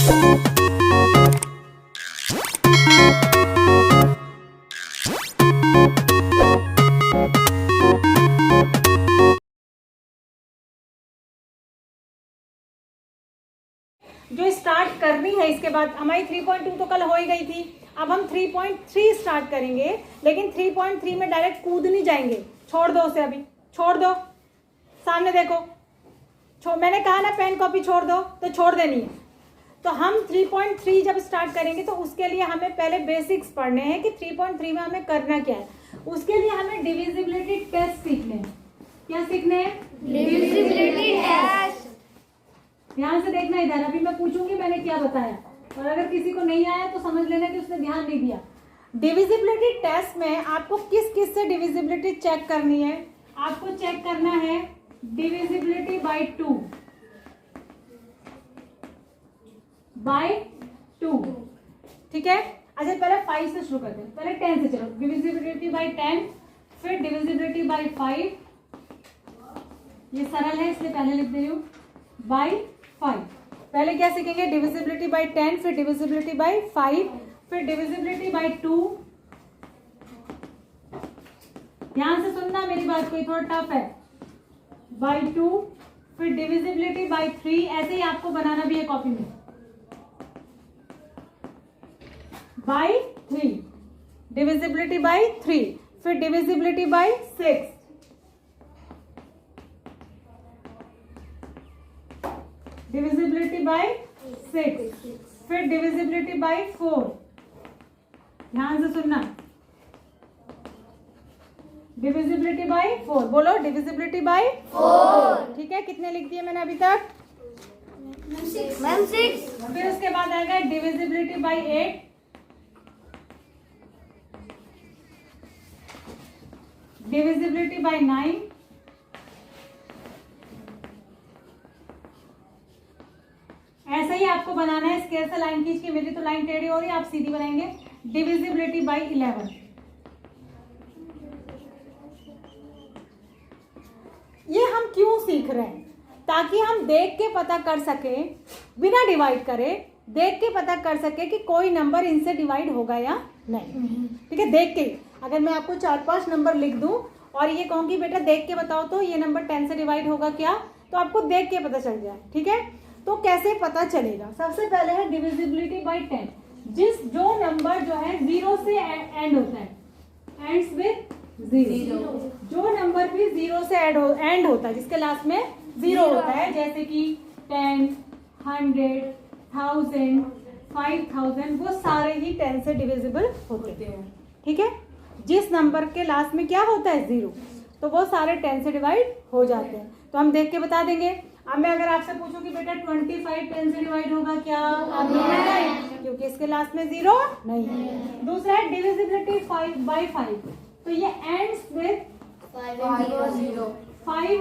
जो स्टार्ट करनी है इसके बाद, हमारी 3.2 तो कल हो ही गई थी, अब हम 3.3 स्टार्ट करेंगे, लेकिन 3.3 में डायरेक्ट कूद नहीं जाएंगे, छोड़ दो उसे, अभी छोड़ दो, सामने देखो, मैंने कहा ना पेन कॉपी छोड़ दो, तो छोड़ देनी है। तो हम 3.3 जब स्टार्ट करेंगे तो उसके लिए हमें पहले बेसिक्स पढ़ने हैं कि 3.3 में हमें करना क्या है। उसके लिए हमें डिविजिबिलिटी टेस्ट सीखने हैं। क्या सीखने हैं? Divisibility test. ध्यान से देखना इधर, अभी मैं पूछूंगी मैंने क्या बताया, और अगर किसी को नहीं आया तो समझ लेना कि उसने ध्यान नहीं दिया। डिविजिबिलिटी टेस्ट में आपको किस किस से डिविजिबिलिटी चेक करनी है? आपको चेक करना है डिविजिबिलिटी बाय 2, ठीक है। अच्छा पहले 5 से शुरू करते हैं, पहले 10 से चलो। डिविजिबिलिटी बाय 10, फिर डिविजिबिलिटी बाय 5, ये सरल है इसलिए पहले लिख दे रही हूँ, बाय 5। पहले क्या सीखेंगे? डिविजिबिलिटी बाय 10, फिर डिविजिबिलिटी बाय 5, फिर डिविजिबिलिटी बाय 2। ध्यान से सुनना मेरी बात, कोई थोड़ा टफ है। बाय 2, फिर डिविजिबिलिटी बाय 3, ऐसे ही आपको बनाना भी है कॉपी में, बाय 3, डिविजिबिलिटी बाय 3, फिर डिविजिबिलिटी बाय 6, डिविजिबिलिटी बाय 6, फिर डिविजिबिलिटी बाय 4। ध्यान से सुनना, डिविजिबिलिटी बाय 4, बोलो डिविजिबिलिटी बाय 4, ठीक है। कितने लिख दिए मैंने अभी तक? मैम 6। फिर उसके बाद आएगा डिविजिबिलिटी बाय 8, डिविजिबिलिटी बाय 9, ऐसे ही आपको बनाना है। स्केल से लाइन खींच के, मेरी तो लाइन टेढ़ी हो रही है, आप सीधी बनाएंगे। Divisibility bye 11। ये हम क्यों सीख रहे हैं? ताकि हम देख के पता कर सके, बिना डिवाइड करे देख के पता कर सके कि कोई नंबर इनसे डिवाइड होगा या नहीं, ठीक है। देख के, अगर मैं आपको 4-5 नंबर लिख दूं और ये कहूंगी बेटा देख के बताओ तो ये नंबर 10 से डिवाइड होगा क्या, तो आपको देख के पता चल जाए, ठीक है। तो कैसे पता चलेगा? सबसे पहले है डिविजिबिलिटी बाय 10। जो नंबर जो है 0 से एंड होता है, एंड्स विद 0, जो नंबर भी 0 से एंड होता है, जिसके लास्ट में 0 होता है, जैसे कि 10, 100, 1000, 5000, वो सारे ही 10 से डिविजिबल होते हैं, ठीक है। जिस नंबर के लास्ट में क्या होता है 0, तो वो सारे 10 से डिवाइड हो जाते हैं। तो हम देख के बता देंगे। अब मैं अगर आपसे पूछूं कि बेटा 25 10 से डिवाइड होगा क्या, आप नहीं, क्योंकि इसके लास्ट में 0 नहीं है। दूसरा है डिविजिबिलिटी 5 बाय 5, तो ये एंड्स विद 5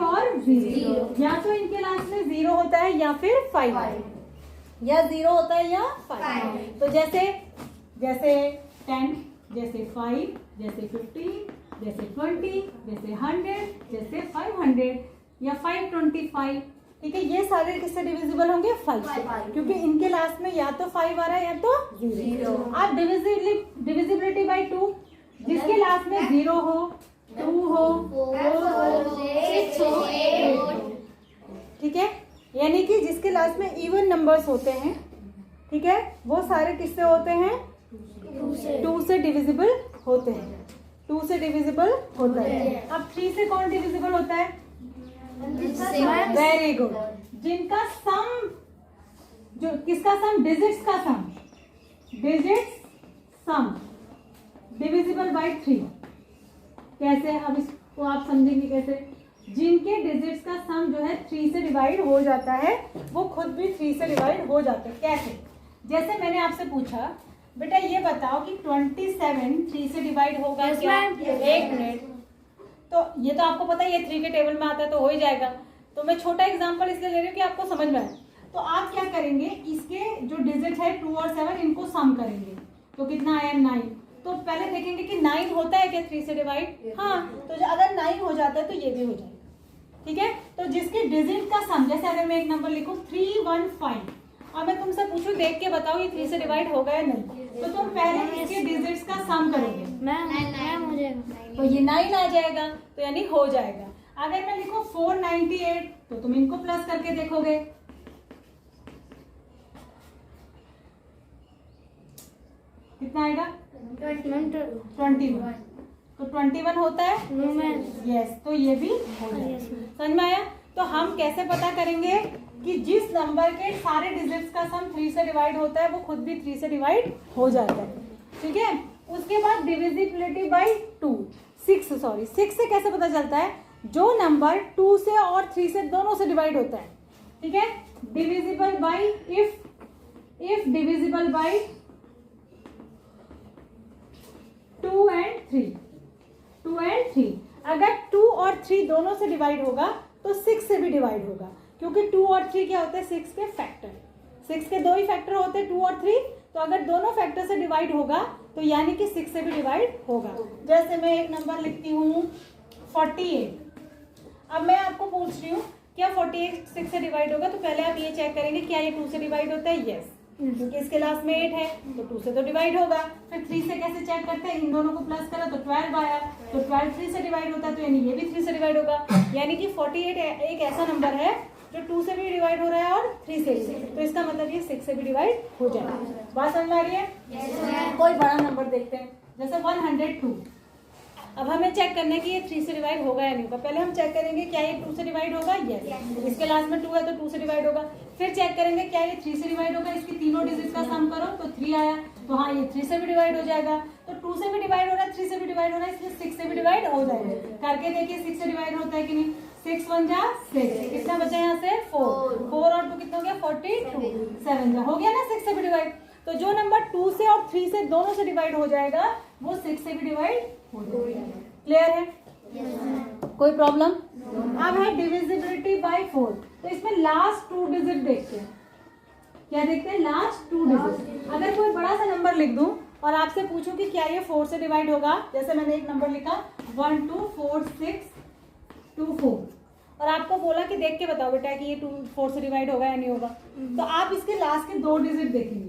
और 0, या तो इनके लास्ट में 0 होता है या फिर 5, या 0 होता है या 5। तो जैसे 10, जैसे 5, जैसे 15, जैसे 20, जैसे 100, जैसे 500 या 525, ठीक है। ये सारे किससे डिविजिबल होंगे? 5 से, क्योंकि इनके लास्ट में या तो 5 आ रहा है या तो 0। आप डिविजिबिलिटी बाय 2, जिसके लास्ट में 0 हो, 2 हो, 4 हो, 6 हो, 8 हो, ठीक है। यानी कि जिसके लास्ट में इवन नंबर्स होते हैं, ठीक है, वो सारे किससे होते हैं? 2 से डिविजिबल होते हैं, 2 से डिविजिबल होता है। अब 3 से कौन डिविजिबल होता है? Very good. जिनका सम, जो किसका सम? डिजिट्स का सम, डिजिट्स सम डिविजिबल बाय 3। कैसे? अब इसको आप समझेंगे कैसे। जिनके डिजिट्स का सम जो है 3 से डिवाइड हो जाता है, वो खुद भी 3 से डिवाइड हो जाते हैं। कैसे? जैसे मैंने आपसे पूछा बेटा ये बताओ कि 27 3 से डिवाइड होगा क्या? एक मिनट, तो ये तो आपको पता है, ये 3 के टेबल में आता है तो हो ही जाएगा। तो मैं छोटा एग्जांपल इसलिए ले रही हूँ कि आपको समझ में आए। तो आप क्या करेंगे, इसके जो डिजिट है 2 और 7, इनको सम करेंगे, तो कितना आया? 9। तो पहले देखेंगे कि 9 होता है क्या 3 से डिवाइड? हाँ, तो अगर 9 हो जाता है तो ये भी हो जाएगा, ठीक है। तो जिसके डिजिट का सम, जैसे अगर मैं एक नंबर लिखूं 315, अब मैं तुमसे पूछूं देख के बताओ ये 3 से डिवाइड होगा या नहीं, तो तुम पहले इसके डिजिट्स का सम करोगे, मैम हो जाएगा। तो ये 9 आ जाएगा, तो यानी हो जाएगा। अगर मैं लिखूं 498 तो तुम इनको प्लस करके देखोगे, कितना आएगा 21, तो 21 होता है नो मैम। यस, तो ये भी हो जाएगा। समझ में आया? तो हम कैसे पता करेंगे कि जिस नंबर के सारे डिजिट्स का सम 3 से डिवाइड होता है वो खुद भी 3 से डिवाइड हो जाता है, ठीक है। उसके बाद डिविजिबिलिटी बाय 2, 6 से कैसे पता चलता है? जो नंबर 2 से और 3 से दोनों से डिवाइड होता है, ठीक है। Divisible by if divisible by 2 and 3, अगर 2 और 3 दोनों से डिवाइड होगा तो 6 से भी डिवाइड होगा, क्योंकि 2 और 3 क्या होते हैं? 6 के फैक्टर। 6 के 2 ही फैक्टर होते हैं, 2 और 3, तो अगर दोनों फैक्टर से डिवाइड होगा तो यानी कि 6 से भी डिवाइड होगा। जैसे मैं एक नंबर लिखती हूँ 48। अब मैं आपको पूछ रही हूँ क्या 48 6 से डिवाइड होगा, तो पहले आप ये चेक करेंगे क्या ये 2 से डिवाइड होता है? यस, क्योंकि इसके लास्ट में 8 है तो 2 से तो डिवाइड होगा। फिर 3 से कैसे चेक करते हैं? इन दोनों को प्लस करा तो 12 आया, तो 12 3 से डिवाइड होता है, तो यानी ये भी 3 से डिवाइड होगा। यानी कि 48 एक ऐसा नंबर है जो 2 से भी डिवाइड हो रहा है और 3 से भी, तो इसका मतलब ये 6 से भी डिवाइड हो जाएगा। बात समझ में आ रही है? कोई बड़ा नंबर देखते हैं, जैसे 102। अब हमें चेक करना है कि ये 3 से डिवाइड होगा या नहीं होगा। पहले हम चेक करेंगे क्या ये 2 से डिवाइड होगा? यस, इसके लास्ट में 2 है तो 2 से डिवाइड होगा। फिर चेक करेंगे क्या ये 3 से डिवाइड होगा? इसकी तीनों डिजिट का सम करो तो 3 आया, तो हाँ ये 3 से भी डिवाइड हो जाएगा। तो 2 से भी डिवाइड हो रहा है, 3 से भी डिवाइड हो रहा है, इसलिए 6 से भी डिवाइड हो जाएगा। करके देखिए 6 से डिवाइड होता है कि नहीं? 6 1 जा 6, कितना बचा यहाँ से? 4 और 2 कितना हो गया? 42, 7 जा हो गया ना 6 से भी डिवाइड। तो जो नंबर 2 से और 3 से दोनों से डिवाइड हो जाएगा वो 6 से भी डिवाइड हो जाएगा। क्लियर है? कोई प्रॉब्लम? अब है डिविजिबिलिटी बाय 4, तो इसमें लास्ट 2 डिजिट देखते हैं। क्या देखते हैं? Last 2 digit. अगर कोई बड़ा सा नंबर लिख दूं और आपसे पूछूं कि क्या ये 4 से डिवाइड होगा, जैसे मैंने एक नंबर लिखा 1 2 4 6 2 4, और आपको बोला कि देख के बताओ बेटा कि ये 2 4 से डिवाइड होगा या नहीं होगा, तो आप इसके लास्ट के 2 डिजिट देखेंगे,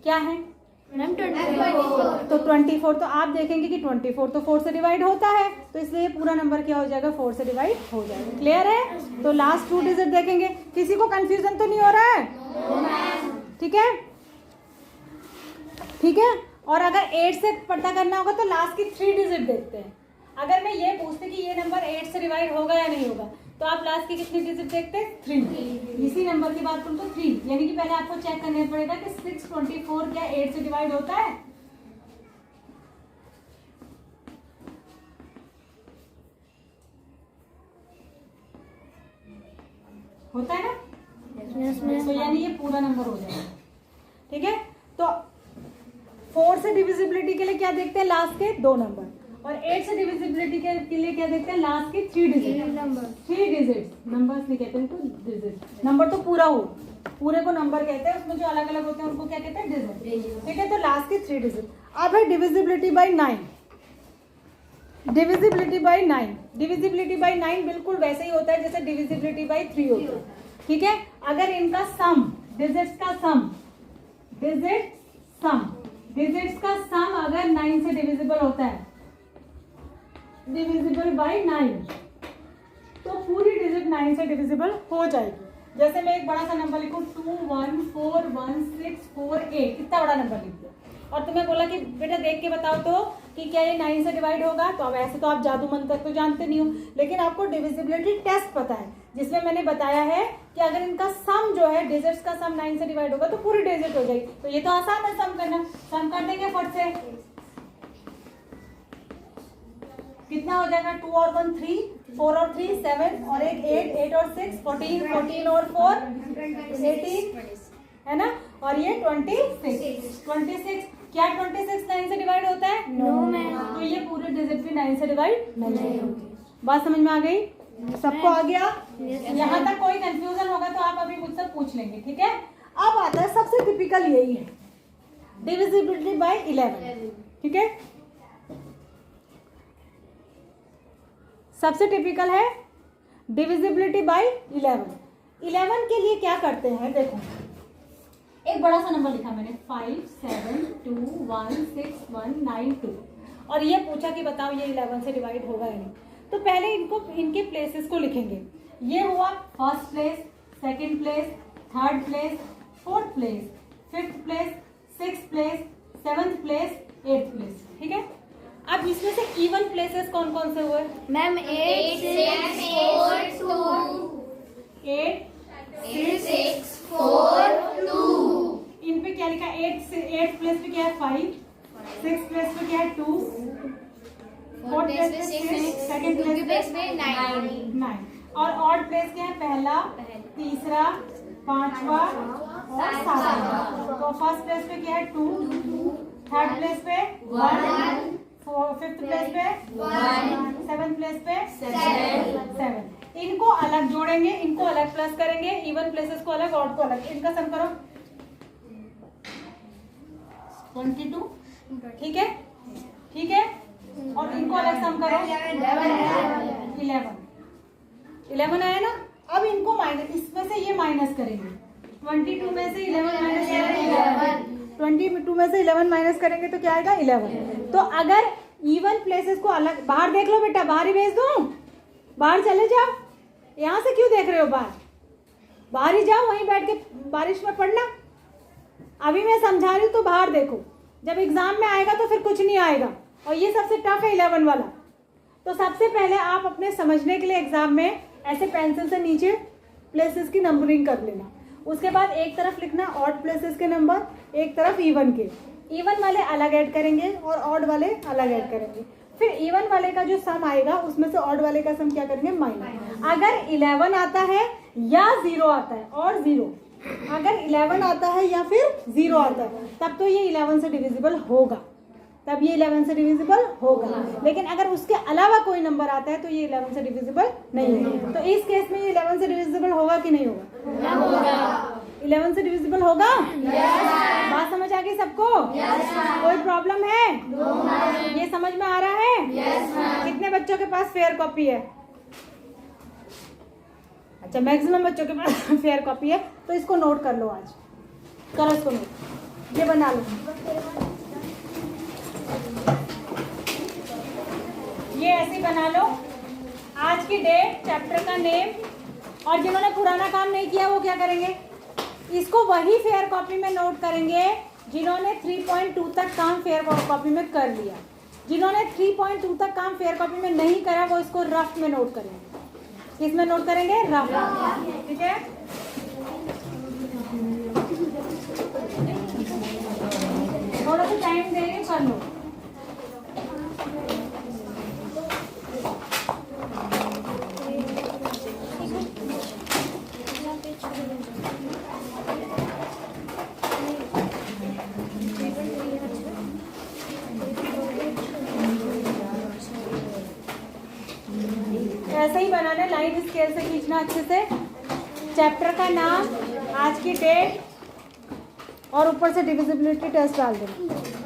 क्या है? मैम 24। तो 24, तो आप देखेंगे कि 24 तो 4 से डिवाइड होता है, तो इसलिए पूरा नंबर क्या हो जाएगा? 4 से डिवाइड हो जाएगा। क्लियर है? तो लास्ट 2 डिजिट देखेंगे। किसी को कंफ्यूजन तो नहीं हो रहा है? ठीक है, ठीक है। और अगर 8 से पता करना होगा तो लास्ट की 3 डिजिट देखते हैं। अगर मैं ये पूछती कि ये नंबर 8 से डिवाइड होगा या नहीं होगा, तो आप लास्ट की कितनी डिजिट देखते हैं? 3। इसी नंबर की बात करूँ तो 3, यानी कि पहले आपको चेक करना पड़ेगा कि 624 क्या 8 से डिवाइड होता है? होता है ना? तो यानी ये पूरा नंबर हो जाएगा। ठीक है, तो 4 से डिविजिबिलिटी के लिए क्या देखते हैं? लास्ट के 2 नंबर। और 8 से डिविजिबिलिटी के लिए क्या देखते हैं? लास्ट के 3 डिजिट नंबर। 3 डिजिट नंबर्स नहीं कहते उनको, डिजिट। नंबर तो पूरा हो, पूरे को नंबर कहते हैं, उसमें जो अलग अलग होते हैं उनको क्या कहते हैं? डिजिट। ठीक है, तो लास्ट के 3 डिजिट। अब है divisibility bye 9। Divisibility bye 9, divisibility bye 9 बिल्कुल वैसे ही होता है जैसे डिविजिबिलिटी बाय 3 होता है। ठीक है, अगर इनका सम, डिजिट्स का सम, डिजिट्स का सम अगर 9 से डिविजिबल होता है, डिविजिबल बाय 9, तो पूरी डिजिट 9 से डिविजिबल हो जाएगी। जैसे मैं एक बड़ा सा नंबर लिखूं 214164 कितना बड़ा नंबर लिख दो, और तुम्हें बोला कि बेटा देख के बताओ तो कि क्या ये 9 से डिवाइड होगा, तो अब ऐसे तो आप जादू मंत्र तो जानते नहीं हो, लेकिन आपको डिविजिबिलिटी टेस्ट पता है, जिसमें मैंने बताया है कि अगर इनका सम जो है, डिजिट्स का सम 9 से डिवाइड होगा तो पूरी डिजिट हो जाएगी। तो ये तो आसान है सम करना, सम कर देंगे फट से। कितना हो जाएगा? 2 और 1 3, 4 और 3 7, और एक 8, 8 और 6 14, 14 और 4 18, है ना, और ये 26। क्या 26 9 से डिवाइड होता है? No ma'am. तो ये पूरे डिजिट भी 9 से डिवाइड नहीं होती। बात समझ में आ गई? सबको आ गया? यहाँ तक कोई कंफ्यूजन होगा तो आप अभी मुझसे पूछ लेंगे। ठीक है, अब आता है सबसे टिपिकल, यही है डिविजिबिलिटी बाय 11। ठीक है, सबसे टिपिकल है डिविजिबिलिटी बाय 11। 11 के लिए क्या करते हैं? देखो एक बड़ा सा नंबर लिखा मैंने 5 7 2 1 6 1 9 2 और ये पूछा कि बताओ ये 11 से डिवाइड होगा या नहीं। तो पहले इनको इनके प्लेसेस को लिखेंगे। ये हुआ first place, second place, third place, fourth place, fifth place, sixth place, seventh place, eighth place. ठीक है, अब इसमें से इवन प्लेसेस कौन कौन से हुए? मैम 8 6 4 2 8 6 4 2 इन पे क्या लिखा? 8 प्लेस पे क्या है? 5, 6 प्लेस पे क्या है? 2, फोर्थ प्लेस पे 6, सेकंड प्लेस पे 9 और ऑड प्लेस क्या है? पहला, तीसरा, पांचवा और सातवां। तो फर्स्ट प्लेस पे क्या है? 2, थर्ड प्लेस पे 1, फिफ्थ प्लेस पे 1, सेवंथ प्लेस पे 7। इनको अलग जोड़ेंगे, इनको अलग प्लस करेंगे, इवन प्लेसेस को अलग, ऑड को अलग। इनका सम करो 22। ठीक है, ठीक है, और इनको अलग सम करो 11 आया ना। अब इनको माइनस, इसमें से ये माइनस करेंगे। 22 में से 11 माइनस करेंगे, 22 में से 11 माइनस करेंगे तो क्या आएगा? 11। तो अगर इवन प्लेसेस को अलग, बाहर देख लो बेटा, बाहर ही भेज दूं, बाहर चले जाओ। यहाँ से क्यों देख रहे हो? बाहर ही जाओ, वहीं बैठ के बारिश में पढ़ना। अभी मैं समझा रही हूँ तो बाहर देखो, जब एग्जाम में आएगा तो फिर कुछ नहीं आएगा। और ये सबसे टफ है 11 वाला। तो सबसे पहले आप अपने समझने के लिए एग्जाम में ऐसे पेंसिल से नीचे प्लेसेस की नंबरिंग कर लेना। उसके बाद एक तरफ लिखना ऑड प्लेसेस के नंबर, एक तरफ इवन के। इवन वाले अलग ऐड करेंगे और ऑड वाले अलग ऐड करेंगे। फिर इवन वाले का जो सम आएगा उसमें से ऑड वाले का सम क्या करेंगे? माइनस। अगर 11 आता है या 0 आता है, और 0 अगर 11 आता है या फिर 0 आता है, तब तो ये 11 से डिविजिबल होगा, तब ये 11 से डिविजिबल होगा। लेकिन अगर उसके अलावा कोई नंबर आता है तो ये 11 से डिविजिबल नहीं है। तो इस केस में ये 11 से डिविजिबल होगा कि नहीं होगा? 11 से डिविजिबल होगा। बात समझ आ गई सबको? कोई प्रॉब्लम है? ये समझ में आ रहा है? कितने बच्चों के पास फेयर कॉपी है? अच्छा, मैक्सिमम बच्चों के पास फेयर कॉपी है। तो इसको नोट कर लो, आज करो इसको नोट, ये बना लो। ये ऐसे बना लो, आज की डेट, चैप्टर का नेम, और जिन्होंने पुराना काम नहीं किया वो क्या करेंगे? इसको वही फेयर कॉपी में नोट करेंगे जिन्होंने 3.2 तक काम फेयर कॉपी में कर लिया। जिन्होंने 3.2 तक काम फेयर कॉपी में नहीं करा वो इसको रफ में नोट करेंगे। किसमें नोट करेंगे? रफ। ठीक है, थोड़ा सा टाइम देंगे, कर लो। ऐसे ही बनाना, लाइन स्केल से खींचना अच्छे से। चैप्टर का नाम, आज की डेट और ऊपर से डिविजिबिलिटी टेस्ट डाल देना।